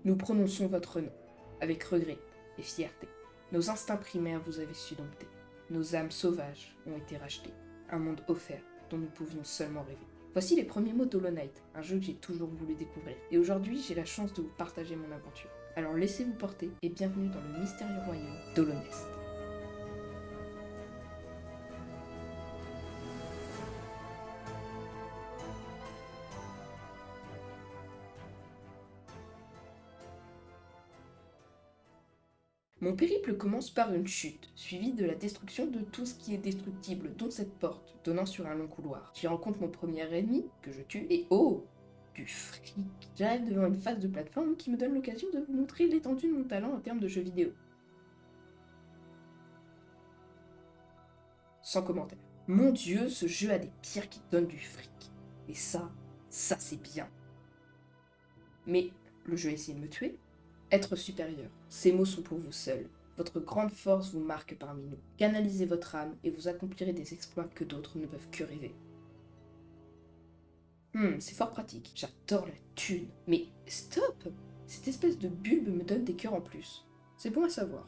Nous prononçons votre nom, avec regret et fierté. Nos instincts primaires vous avaient su dompter. Nos âmes sauvages ont été rachetées. Un monde offert dont nous pouvions seulement rêver. Voici les premiers mots d'Hollow Knight, un jeu que j'ai toujours voulu découvrir. Et aujourd'hui, j'ai la chance de vous partager mon aventure. Alors laissez-vous porter et bienvenue dans le mystérieux royaume d'Hollow Nest. Mon périple commence par une chute, suivie de la destruction de tout ce qui est destructible, dont cette porte, donnant sur un long couloir. J'y rencontre mon premier ennemi, que je tue, et oh, du fric. J'arrive devant une phase de plateforme qui me donne l'occasion de vous montrer l'étendue de mon talent en termes de jeux vidéo. Sans commentaire. Mon dieu, ce jeu a des pierres qui donnent du fric. Et ça c'est bien. Mais le jeu a essayé de me tuer. Être supérieur, ces mots sont pour vous seuls. Votre grande force vous marque parmi nous. Canalisez votre âme et vous accomplirez des exploits que d'autres ne peuvent que rêver. C'est fort pratique. J'adore la thune. Mais stop! Cette espèce de bulbe me donne des cœurs en plus. C'est bon à savoir.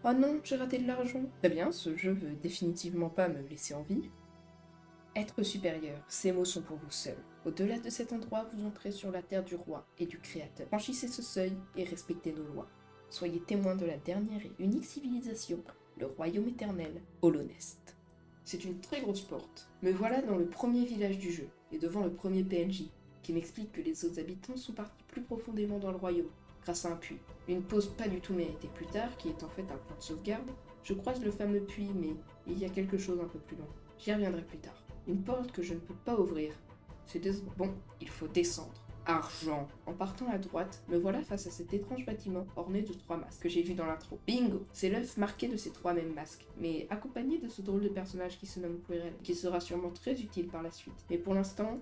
Oh non, j'ai raté de l'argent. Très bien, ce jeu veut définitivement pas me laisser en vie. Être supérieur, ces mots sont pour vous seuls. Au-delà de cet endroit, vous entrez sur la terre du roi et du créateur. Franchissez ce seuil et respectez nos lois. Soyez témoins de la dernière et unique civilisation, le royaume éternel, Hollow Nest. C'est une très grosse porte. Me voilà dans le premier village du jeu, et devant le premier PNJ, qui m'explique que les autres habitants sont partis plus profondément dans le royaume, grâce à un puits. Une pause pas du tout méritée plus tard, qui est en fait un plan de sauvegarde. Je croise le fameux puits, mais il y a quelque chose un peu plus long. J'y reviendrai plus tard. Une porte que je ne peux pas ouvrir. C'est décevant. Bon, il faut descendre. Argent. En partant à droite, me voilà face à cet étrange bâtiment orné de 3 masques que j'ai vu dans l'intro. Bingo! C'est l'œuf marqué de ces 3 mêmes masques, mais accompagné de ce drôle de personnage qui se nomme Quirrell, qui sera sûrement très utile par la suite. Mais pour l'instant,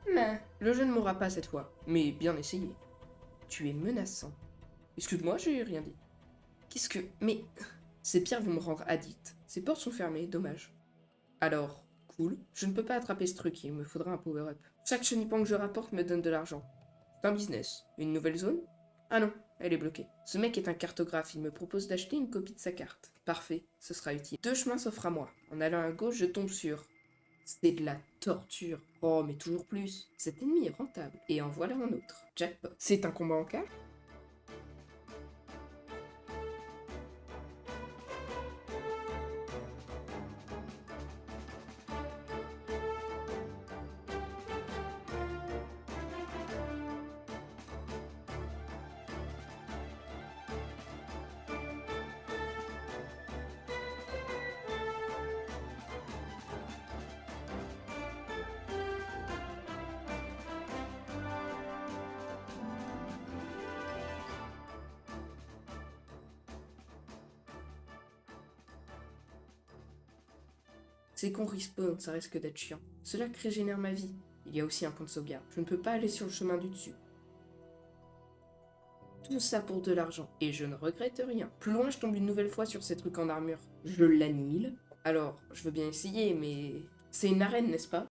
le jeu ne mourra pas cette fois, mais bien essayé. Tu es menaçant. Excuse-moi, j'ai rien dit. Qu'est-ce que... Mais... Ces pierres vont me rendre addict. Ces portes sont fermées, dommage. Alors... Cool. Je ne peux pas attraper ce truc, il me faudra un power-up. Chaque chenipan que je rapporte me donne de l'argent. C'est un business. Une nouvelle zone? Ah non, elle est bloquée. Ce mec est un cartographe, il me propose d'acheter une copie de sa carte. Parfait, ce sera utile. 2 chemins s'offrent à moi. En allant à gauche, je tombe sur... C'est de la torture. Oh, mais toujours plus. Cet ennemi est rentable. Et en voilà un autre. Jackpot. C'est un combat en cage? C'est qu'on respawn, ça risque d'être chiant. Cela régénère ma vie. Il y a aussi un point de sauvegarde. Je ne peux pas aller sur le chemin du dessus. Tout ça pour de l'argent. Et je ne regrette rien. Plus loin, je tombe une nouvelle fois sur ces trucs en armure. Je l'annihile. Alors, je veux bien essayer, mais... C'est une arène, n'est-ce pas?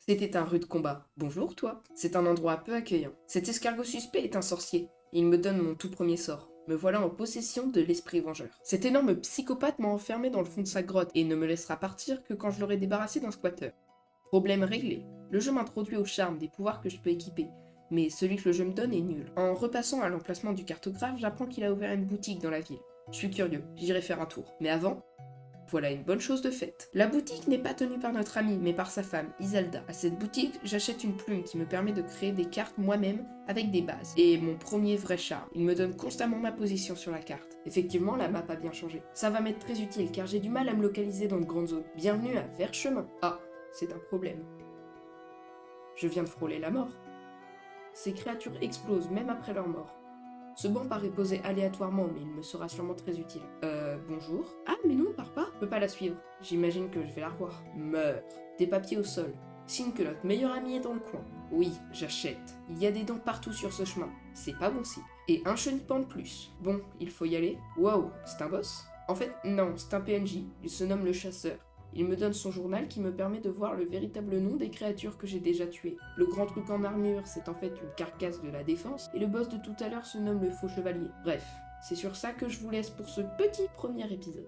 C'était un rude combat. Bonjour, toi. C'est un endroit peu accueillant. Cet escargot suspect est un sorcier. Il me donne mon tout premier sort. Me voilà en possession de l'esprit vengeur. Cet énorme psychopathe m'a enfermé dans le fond de sa grotte et ne me laissera partir que quand je l'aurai débarrassé d'un squatter. Problème réglé. Le jeu m'introduit au charme des pouvoirs que je peux équiper. Mais celui que le jeu me donne est nul. En repassant à l'emplacement du cartographe, j'apprends qu'il a ouvert une boutique dans la ville. Je suis curieux, j'irai faire un tour. Mais avant, voilà une bonne chose de faite. La boutique n'est pas tenue par notre ami, mais par sa femme, Isalda. À cette boutique, j'achète une plume qui me permet de créer des cartes moi-même avec des bases. Et mon premier vrai charme, il me donne constamment ma position sur la carte. Effectivement, la map a bien changé. Ça va m'être très utile car j'ai du mal à me localiser dans de grandes zones. Bienvenue à Verchemin. Ah, c'est un problème. Je viens de frôler la mort. Ces créatures explosent même après leur mort. Ce banc paraît posé aléatoirement, mais il me sera sûrement très utile. Bonjour. Ah, mais non, pars pas. Je peux pas la suivre. J'imagine que je vais la revoir. Meurs. Des papiers au sol. Signe que notre meilleur ami est dans le coin. Oui, j'achète. Il y a des dents partout sur ce chemin. C'est pas bon signe. Et un chenipan de plus. Bon, il faut y aller. Wow, c'est un boss? En fait, non, c'est un PNJ. Il se nomme le chasseur. Il me donne son journal qui me permet de voir le véritable nom des créatures que j'ai déjà tuées. Le grand truc en armure, c'est en fait une carcasse de la défense, et le boss de tout à l'heure se nomme le faux chevalier. Bref, c'est sur ça que je vous laisse pour ce petit premier épisode.